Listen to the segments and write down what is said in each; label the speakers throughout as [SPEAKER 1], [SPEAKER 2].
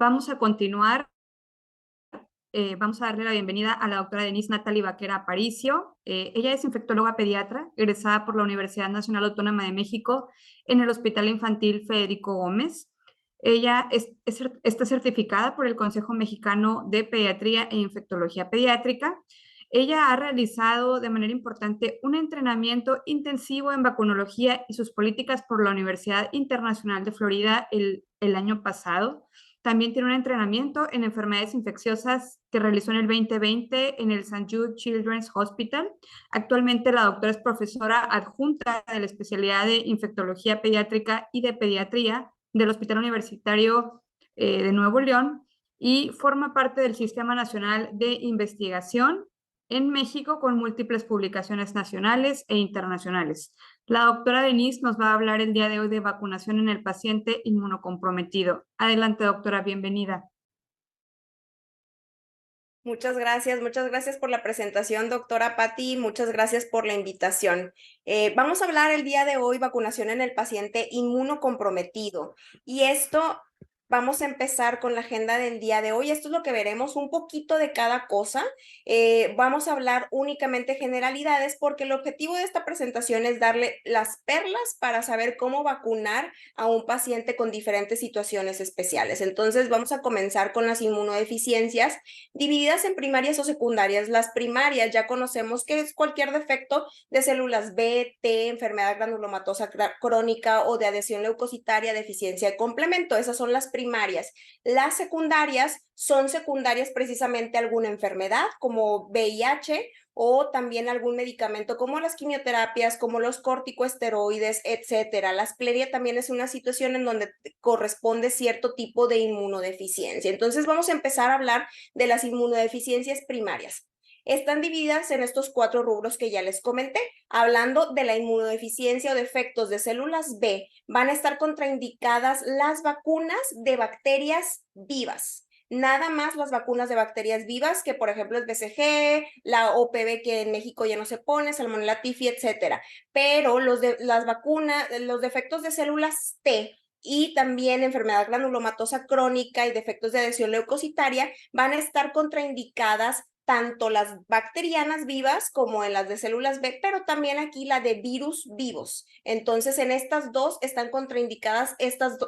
[SPEAKER 1] Vamos a continuar. Vamos a darle la bienvenida a la doctora Denise Natalie Vaquera Aparicio. Ella es infectóloga pediatra, egresada por la Universidad Nacional Autónoma de México en el Hospital Infantil Federico Gómez. Ella está certificada por el Consejo Mexicano de Pediatría e Infectología Pediátrica. Ella ha realizado de manera importante un entrenamiento intensivo en vacunología y sus políticas por la Universidad Internacional de Florida el año pasado. También tiene un entrenamiento en enfermedades infecciosas que realizó en el 2020 en el St. Jude Children's Hospital. Actualmente la doctora es profesora adjunta de la especialidad de infectología pediátrica y de pediatría del Hospital Universitario de Nuevo León y forma parte del Sistema Nacional de Investigación en México con múltiples publicaciones nacionales e internacionales. La doctora Denise nos va a hablar el día de hoy de vacunación en el paciente inmunocomprometido. Adelante, doctora, bienvenida.
[SPEAKER 2] Muchas gracias por la presentación, doctora Patti, muchas gracias por la invitación. Vamos a hablar el día de hoy vacunación en el paciente inmunocomprometido y vamos a empezar con la agenda del día de hoy. Esto es lo que veremos, un poquito de cada cosa. Vamos a hablar únicamente generalidades porque el objetivo de esta presentación es darle las perlas para saber cómo vacunar a un paciente con diferentes situaciones especiales. Entonces vamos a comenzar con las inmunodeficiencias divididas en primarias o secundarias. Las primarias ya conocemos que es cualquier defecto de células B, T, enfermedad granulomatosa crónica o de adhesión leucocitaria, deficiencia de complemento. Esas son las primarias. Las secundarias son secundarias precisamente a alguna enfermedad como VIH o también algún medicamento como las quimioterapias, como los corticosteroides, etcétera. La asplenia también es una situación en donde corresponde cierto tipo de inmunodeficiencia. Entonces vamos a empezar a hablar de las inmunodeficiencias primarias. Están divididas en estos 4 rubros que ya les comenté. Hablando de la inmunodeficiencia o defectos de células B, van a estar contraindicadas las vacunas de bacterias vivas. Nada más las vacunas de bacterias vivas, que por ejemplo es BCG, la OPV que en México ya no se pone, Salmonella typhi, etcétera. Pero las vacunas, los defectos de células T y también enfermedad granulomatosa crónica y defectos de adhesión leucocitaria van a estar contraindicadas tanto las bacterianas vivas como en las de células B, pero también aquí la de virus vivos. Entonces, en estas dos están contraindicadas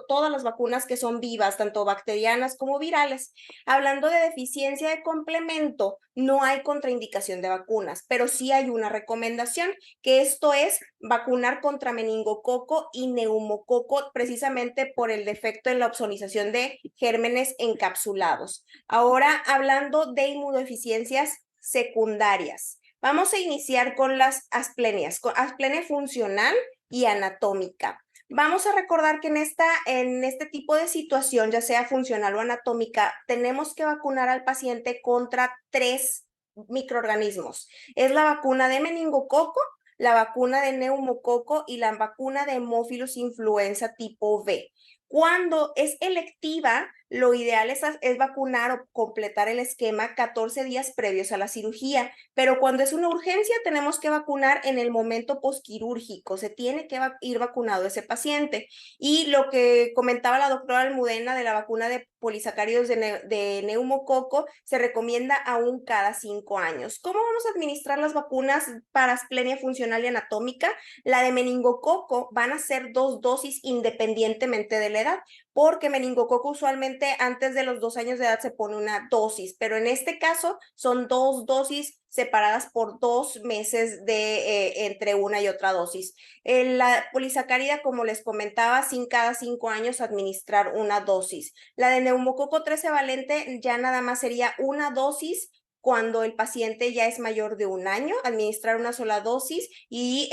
[SPEAKER 2] todas las vacunas que son vivas, tanto bacterianas como virales. Hablando de deficiencia de complemento, no hay contraindicación de vacunas, pero sí hay una recomendación, que esto es vacunar contra meningococo y neumococo, precisamente por el defecto en la opsonización de gérmenes encapsulados. Ahora, hablando de inmunodeficiencias secundarias, vamos a iniciar con las asplenias, con asplenia funcional y anatómica. Vamos a recordar que en este tipo de situación, ya sea funcional o anatómica, tenemos que vacunar al paciente contra 3 microorganismos. Es la vacuna de meningococo, la vacuna de neumococo y la vacuna de Haemophilus influenza tipo B. Cuando es electiva, lo ideal es vacunar o completar el esquema 14 días previos a la cirugía, pero cuando es una urgencia tenemos que vacunar en el momento posquirúrgico, se tiene que ir vacunado ese paciente. Y lo que comentaba la doctora Almudena de la vacuna de polisacáridos de neumococo, se recomienda aún cada 5 años. ¿Cómo vamos a administrar las vacunas para asplenia funcional y anatómica? La de meningococo van a ser 2 dosis independientemente de la edad, porque meningococo usualmente antes de los 2 años de edad se pone una dosis, pero en este caso son 2 dosis separadas por 2 meses entre una y otra dosis. La polisacárida, como les comentaba, sin cada 5 años administrar una dosis. La de neumococo 13 valente ya nada más sería una dosis cuando el paciente ya es mayor de 1 año, administrar una sola dosis, y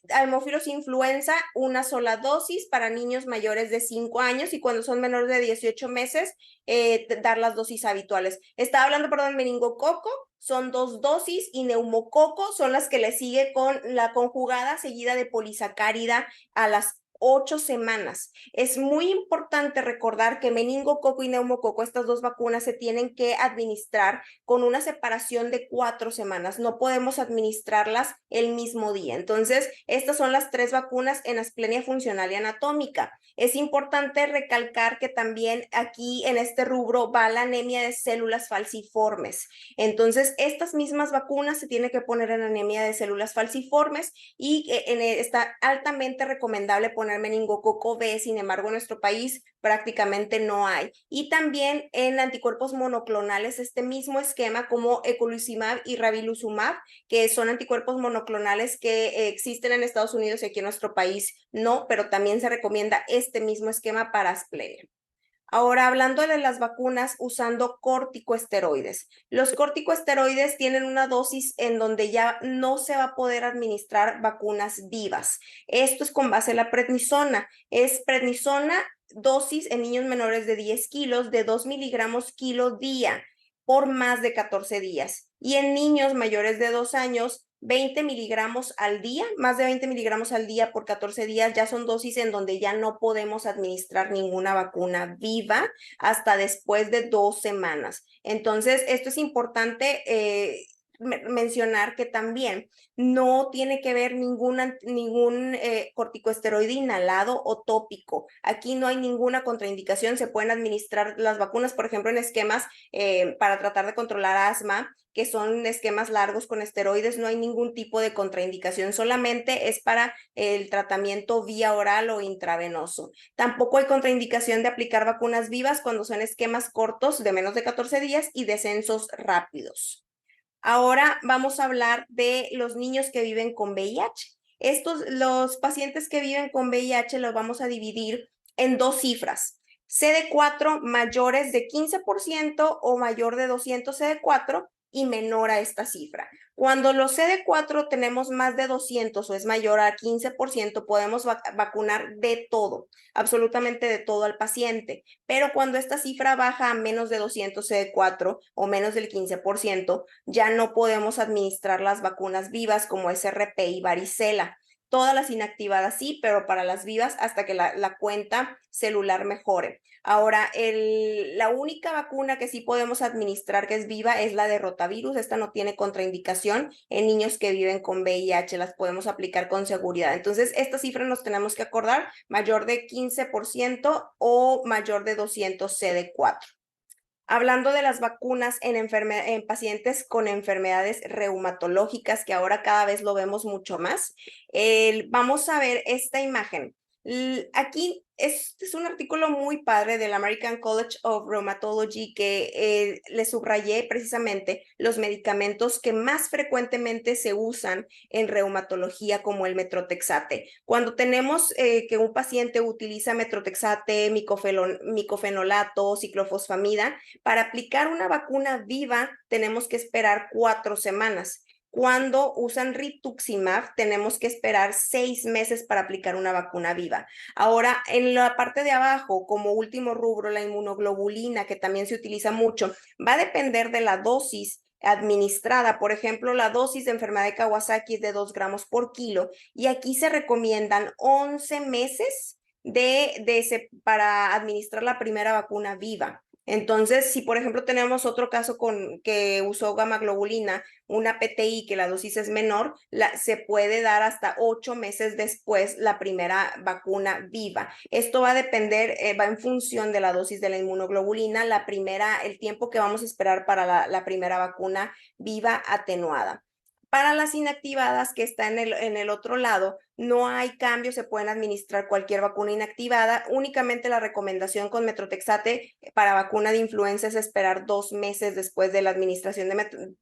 [SPEAKER 2] Haemophilus influenza, una sola dosis para niños mayores de 5 años, y cuando son menores de 18 meses, dar las dosis habituales. Estaba hablando, perdón, meningococo, son 2 dosis, y neumococo son las que le sigue con la conjugada seguida de polisacárida a las 8 semanas. Es muy importante recordar que meningococo y neumococo, estas dos vacunas se tienen que administrar con una separación de 4 semanas. No podemos administrarlas el mismo día. Entonces, estas son las 3 vacunas en asplenia funcional y anatómica. Es importante recalcar que también aquí en este rubro va la anemia de células falciformes. Entonces, estas mismas vacunas se tienen que poner en anemia de células falciformes y está altamente recomendable poner meningococo B, sin embargo, en nuestro país prácticamente no hay. Y también en anticuerpos monoclonales, este mismo esquema como eculizumab y ravulizumab, que son anticuerpos monoclonales que existen en Estados Unidos y aquí en nuestro país no, pero también se recomienda este mismo esquema para asplenia. Ahora, hablando de las vacunas usando corticosteroides. Los corticosteroides tienen una dosis en donde ya no se va a poder administrar vacunas vivas. Esto es con base en la prednisona. Es prednisona dosis en niños menores de 10 kilos de 2 miligramos kilo día por más de 14 días. Y en niños mayores de 2 años, 20 miligramos al día, más de 20 miligramos al día por 14 días, ya son dosis en donde ya no podemos administrar ninguna vacuna viva hasta después de 2 semanas. Entonces, esto es importante mencionar que también no tiene que ver ningún corticosteroide inhalado o tópico. Aquí no hay ninguna contraindicación, se pueden administrar las vacunas, por ejemplo, en esquemas para tratar de controlar asma, que son esquemas largos con esteroides, no hay ningún tipo de contraindicación, solamente es para el tratamiento vía oral o intravenoso. Tampoco hay contraindicación de aplicar vacunas vivas cuando son esquemas cortos de menos de 14 días y descensos rápidos. Ahora vamos a hablar de los niños que viven con VIH. Los pacientes que viven con VIH los vamos a dividir en 2 cifras. CD4 mayores de 15% o mayor de 200 CD4 y menor a esta cifra. Cuando los CD4 tenemos más de 200 o es mayor a 15%, podemos vacunar de todo, absolutamente de todo al paciente. Pero cuando esta cifra baja a menos de 200 CD4 o menos del 15%, ya no podemos administrar las vacunas vivas como SRP y varicela. Todas las inactivadas sí, pero para las vivas hasta que la cuenta celular mejore. Ahora, la única vacuna que sí podemos administrar que es viva es la de rotavirus. Esta no tiene contraindicación en niños que viven con VIH, las podemos aplicar con seguridad. Entonces, esta cifra nos tenemos que acordar, mayor de 15% o mayor de 200 CD4. Hablando de las vacunas en pacientes con enfermedades reumatológicas, que ahora cada vez lo vemos mucho más, vamos a ver esta imagen. Aquí es un artículo muy padre del American College of Rheumatology que le subrayé precisamente los medicamentos que más frecuentemente se usan en reumatología, como el metrotexate. Cuando tenemos que un paciente utiliza metrotexate, micofenolato, ciclofosfamida, para aplicar una vacuna viva tenemos que esperar 4 semanas. Cuando usan rituximab, tenemos que esperar 6 meses para aplicar una vacuna viva. Ahora, en la parte de abajo, como último rubro, la inmunoglobulina, que también se utiliza mucho, va a depender de la dosis administrada. Por ejemplo, la dosis de enfermedad de Kawasaki es de 2 gramos por kilo y aquí se recomiendan 11 meses para administrar la primera vacuna viva. Entonces, si por ejemplo tenemos otro caso que usó gamma globulina, una PTI que la dosis es menor, se puede dar hasta 8 meses después la primera vacuna viva. Esto va a depender, va en función de la dosis de la inmunoglobulina, el tiempo que vamos a esperar para la primera vacuna viva atenuada. Para las inactivadas, que está en el otro lado, no hay cambio, se pueden administrar cualquier vacuna inactivada. Únicamente la recomendación con metrotexate para vacuna de influenza es esperar 2 meses después de la administración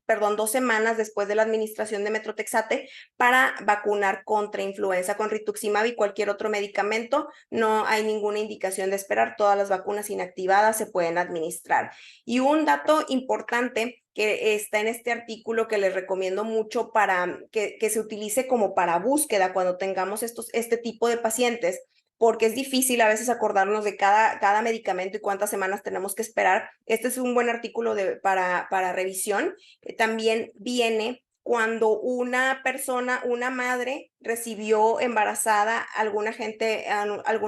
[SPEAKER 2] 2 semanas después de la administración de metrotexate para vacunar contra influenza. Con rituximab y cualquier otro medicamento no hay ninguna indicación de esperar. Todas las vacunas inactivadas se pueden administrar. Y un dato importante que está en este artículo que les recomiendo mucho para que se utilice como para búsqueda cuando tengamos este tipo de pacientes, porque es difícil a veces acordarnos de cada medicamento y cuántas semanas tenemos que esperar. Este es un buen artículo para revisión. También viene cuando una persona, una madre, recibió embarazada algún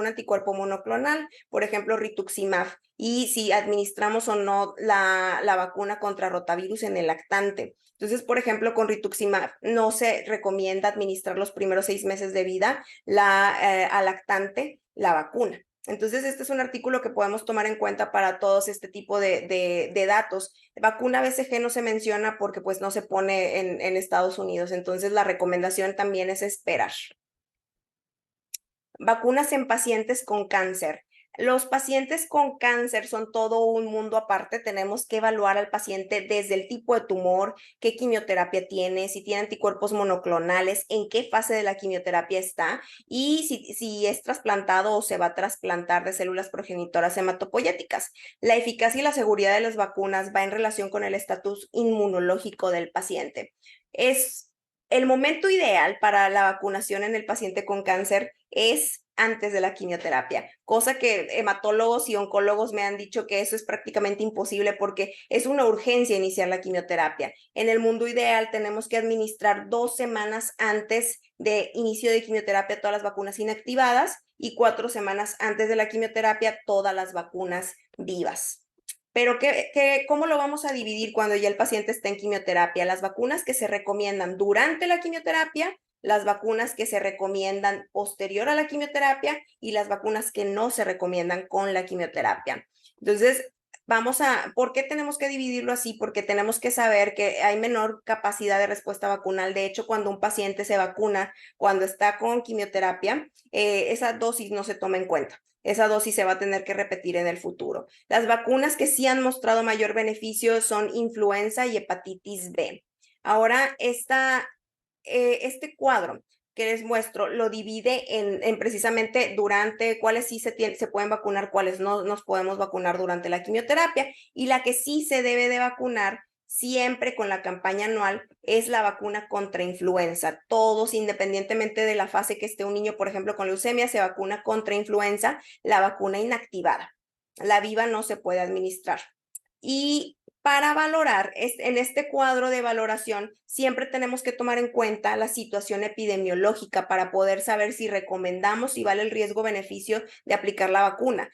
[SPEAKER 2] anticuerpo monoclonal, por ejemplo, rituximab, y si administramos o no la vacuna contra rotavirus en el lactante. Entonces, por ejemplo, con rituximab no se recomienda administrar los primeros 6 meses de vida al lactante la vacuna. Entonces, este es un artículo que podemos tomar en cuenta para todos este tipo de datos. Vacuna BCG no se menciona porque pues no se pone en Estados Unidos, entonces la recomendación también es esperar. Vacunas en pacientes con cáncer. Los pacientes con cáncer son todo un mundo aparte. Tenemos que evaluar al paciente desde el tipo de tumor, qué quimioterapia tiene, si tiene anticuerpos monoclonales, en qué fase de la quimioterapia está y si es trasplantado o se va a trasplantar de células progenitoras hematopoyéticas. La eficacia y la seguridad de las vacunas va en relación con el estatus inmunológico del paciente. Es el momento ideal para la vacunación en el paciente con cáncer es antes de la quimioterapia, cosa que hematólogos y oncólogos me han dicho que eso es prácticamente imposible porque es una urgencia iniciar la quimioterapia. En el mundo ideal tenemos que administrar 2 semanas antes de inicio de quimioterapia todas las vacunas inactivadas y 4 semanas antes de la quimioterapia todas las vacunas vivas. Pero ¿cómo lo vamos a dividir cuando ya el paciente está en quimioterapia? Las vacunas que se recomiendan durante la quimioterapia, las vacunas que se recomiendan posterior a la quimioterapia y las vacunas que no se recomiendan con la quimioterapia. Entonces, ¿por qué tenemos que dividirlo así? Porque tenemos que saber que hay menor capacidad de respuesta vacunal. De hecho, cuando un paciente se vacuna, cuando está con quimioterapia, esa dosis no se toma en cuenta. Esa dosis se va a tener que repetir en el futuro. Las vacunas que sí han mostrado mayor beneficio son influenza y hepatitis B. Ahora, este cuadro que les muestro lo divide en precisamente durante cuáles sí se pueden vacunar, cuáles no nos podemos vacunar durante la quimioterapia, y la que sí se debe de vacunar siempre con la campaña anual es la vacuna contra influenza. Todos, independientemente de la fase que esté un niño, por ejemplo, con leucemia, se vacuna contra influenza, la vacuna inactivada. La viva no se puede administrar. Y para valorar, en este cuadro de valoración, siempre tenemos que tomar en cuenta la situación epidemiológica para poder saber si recomendamos, si vale el riesgo-beneficio de aplicar la vacuna.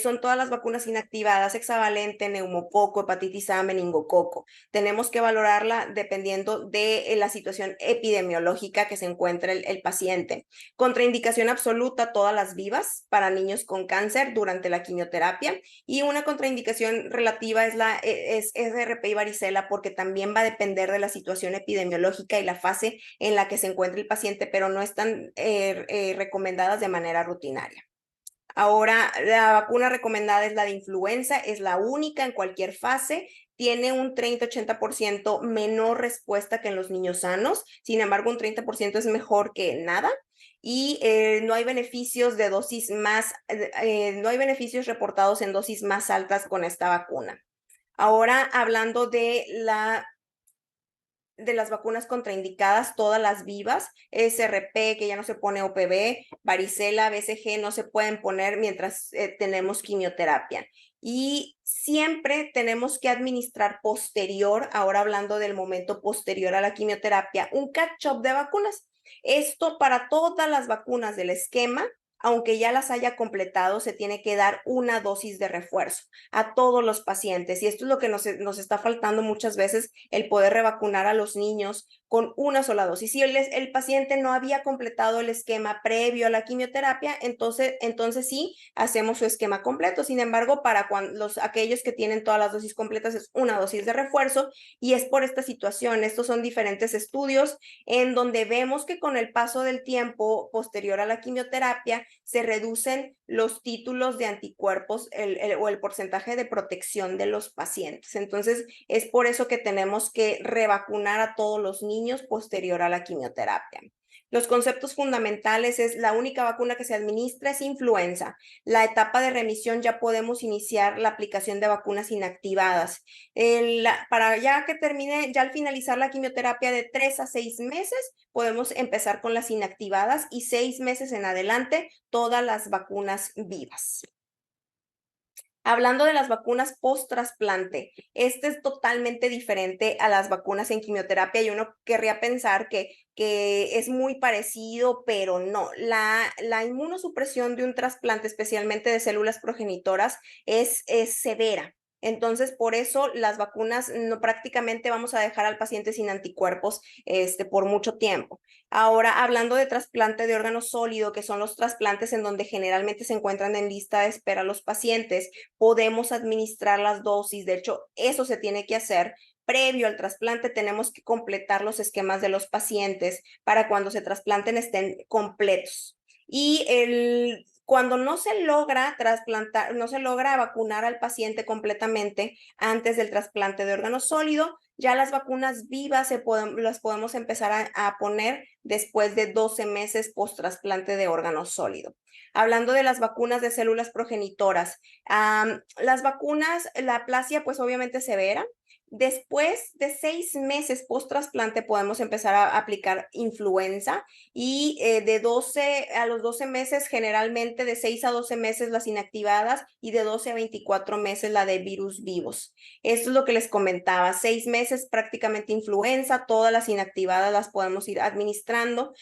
[SPEAKER 2] Son todas las vacunas inactivadas, hexavalente, neumococo, hepatitis A, meningococo. Tenemos que valorarla dependiendo de la situación epidemiológica que se encuentra el paciente. Contraindicación absoluta, todas las vivas para niños con cáncer durante la quimioterapia, y una contraindicación relativa es RP y varicela, porque también va a depender de la situación epidemiológica y la fase en la que se encuentre el paciente, pero no están recomendadas de manera rutinaria. Ahora, la vacuna recomendada es la de influenza, es la única en cualquier fase, tiene un 30-80% menor respuesta que en los niños sanos, sin embargo, un 30% es mejor que nada. Y no hay beneficios no hay beneficios reportados en dosis más altas con esta vacuna. Ahora, hablando de las vacunas contraindicadas, todas las vivas, SRP, que ya no se pone OPV, varicela, BCG, no se pueden poner mientras tenemos quimioterapia. Y siempre tenemos que administrar posterior, ahora hablando del momento posterior a la quimioterapia, un catch-up de vacunas. Esto para todas las vacunas del esquema, aunque ya las haya completado, se tiene que dar una dosis de refuerzo a todos los pacientes. Y esto es lo que nos está faltando muchas veces, el poder revacunar a los niños con una sola dosis. Si el paciente no había completado el esquema previo a la quimioterapia, entonces sí hacemos su esquema completo. Sin embargo, para aquellos que tienen todas las dosis completas es una dosis de refuerzo, y es por esta situación. Estos son diferentes estudios en donde vemos que con el paso del tiempo posterior a la quimioterapia se reducen los títulos de anticuerpos o el porcentaje de protección de los pacientes. Entonces, es por eso que tenemos que revacunar a todos los niños posterior a la quimioterapia. Los conceptos fundamentales es la única vacuna que se administra es influenza. La etapa de remisión ya podemos iniciar la aplicación de vacunas inactivadas. Para ya que termine, ya al finalizar la quimioterapia de 3 a 6 meses, podemos empezar con las inactivadas, y 6 meses en adelante todas las vacunas vivas. Hablando de las vacunas post-trasplante, este es totalmente diferente a las vacunas en quimioterapia y uno querría pensar que es muy parecido, pero no. La inmunosupresión de un trasplante, especialmente de células progenitoras, es severa. Entonces, por eso las vacunas no prácticamente vamos a dejar al paciente sin anticuerpos por mucho tiempo. Ahora, hablando de trasplante de órgano sólido, que son los trasplantes en donde generalmente se encuentran en lista de espera los pacientes, podemos administrar las dosis. De hecho, eso se tiene que hacer. Previo al trasplante tenemos que completar los esquemas de los pacientes para cuando se trasplanten estén completos. Cuando no se logra trasplantar, no se logra vacunar al paciente completamente antes del trasplante de órgano sólido, ya las vacunas vivas las podemos empezar a poner después de 12 meses post trasplante de órgano sólido. Hablando de las vacunas de células progenitoras, las vacunas, la aplasia pues obviamente severa. Después de 6 meses post trasplante podemos empezar a aplicar influenza y de 12 a los 12 meses, generalmente de 6 a 12 meses las inactivadas y de 12 a 24 meses la de virus vivos. Esto es lo que les comentaba, 6 meses prácticamente influenza, todas las inactivadas las podemos ir administrando.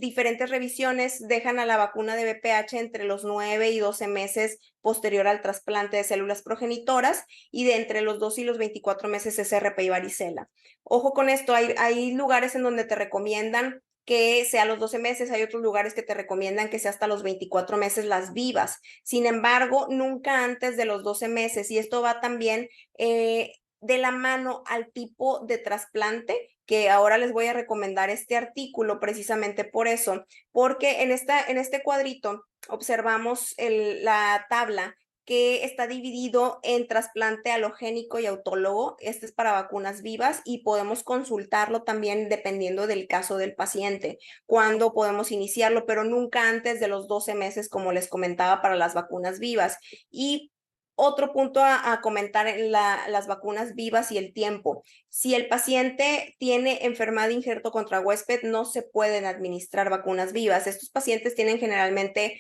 [SPEAKER 2] Diferentes revisiones dejan a la vacuna de VPH entre los 9 y 12 meses posterior al trasplante de células progenitoras y de entre los 2 y los 24 meses SRP y varicela. Ojo con esto, hay lugares en donde te recomiendan que sea a los 12 meses, hay otros lugares que te recomiendan que sea hasta los 24 meses las vivas. Sin embargo, nunca antes de los 12 meses, y esto va también de la mano al tipo de trasplante, que ahora les voy a recomendar este artículo precisamente por eso, porque en este cuadrito observamos la tabla que está dividido en trasplante halogénico y autólogo. Este es para vacunas vivas y podemos consultarlo también dependiendo del caso del paciente, cuándo podemos iniciarlo, pero nunca antes de los 12 meses, como les comentaba, para las vacunas vivas. Y otro punto a comentar en las vacunas vivas y el tiempo. Si el paciente tiene enfermedad de injerto contra huésped, no se pueden administrar vacunas vivas. Estos pacientes tienen generalmente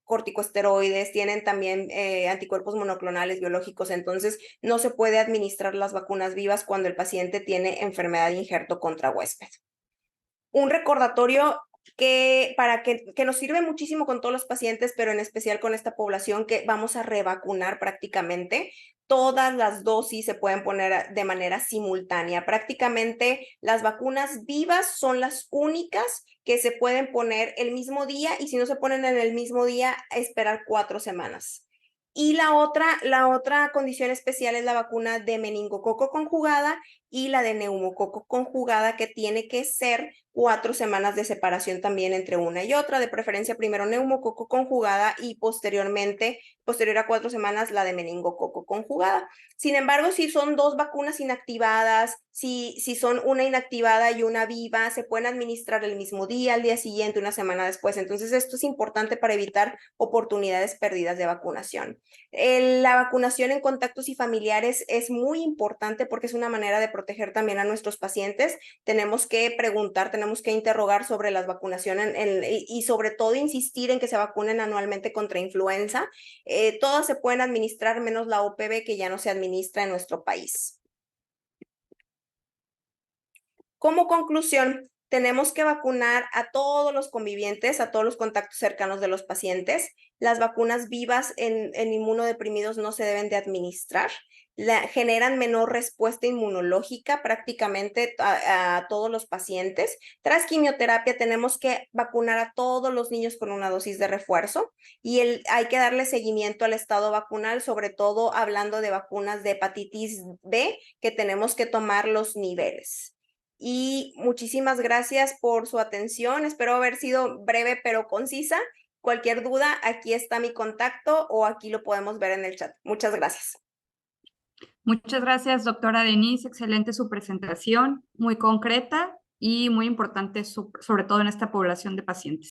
[SPEAKER 2] corticosteroides, tienen también anticuerpos monoclonales biológicos, entonces no se puede administrar las vacunas vivas cuando el paciente tiene enfermedad de injerto contra huésped. Un recordatorio que nos sirve muchísimo con todos los pacientes, pero en especial con esta población que vamos a revacunar prácticamente. Todas las dosis se pueden poner de manera simultánea. Prácticamente las vacunas vivas son las únicas que se pueden poner el mismo día y si no se ponen en el mismo día, esperar 4 semanas. Y la otra condición especial es la vacuna de meningococo conjugada y la de neumococo conjugada, que tiene que ser 4 semanas de separación también entre una y otra, de preferencia primero neumococo conjugada y posterior a 4 semanas la de meningococo conjugada. Sin embargo, si son dos vacunas inactivadas, si son una inactivada y una viva, se pueden administrar el mismo día, al día siguiente, una semana después. Entonces, esto es importante para evitar oportunidades perdidas de vacunación. La vacunación en contactos y familiares es muy importante porque es una manera de proteger también a nuestros pacientes. Tenemos que preguntar, tenemos que interrogar sobre las vacunaciones y sobre todo insistir en que se vacunen anualmente contra influenza. Todas se pueden administrar menos la OPV, que ya no se administra en nuestro país. Como conclusión, tenemos que vacunar a todos los convivientes, a todos los contactos cercanos de los pacientes. Las vacunas vivas en inmunodeprimidos no se deben de administrar. Generan menor respuesta inmunológica prácticamente a todos los pacientes. Tras quimioterapia tenemos que vacunar a todos los niños con una dosis de refuerzo y hay que darle seguimiento al estado vacunal, sobre todo hablando de vacunas de hepatitis B, que tenemos que tomar los niveles. Y muchísimas gracias por su atención. Espero haber sido breve pero concisa. Cualquier duda, aquí está mi contacto o aquí lo podemos ver en el chat. Muchas gracias.
[SPEAKER 1] Muchas gracias, doctora Denise. Excelente su presentación, muy concreta y muy importante, sobre todo en esta población de pacientes.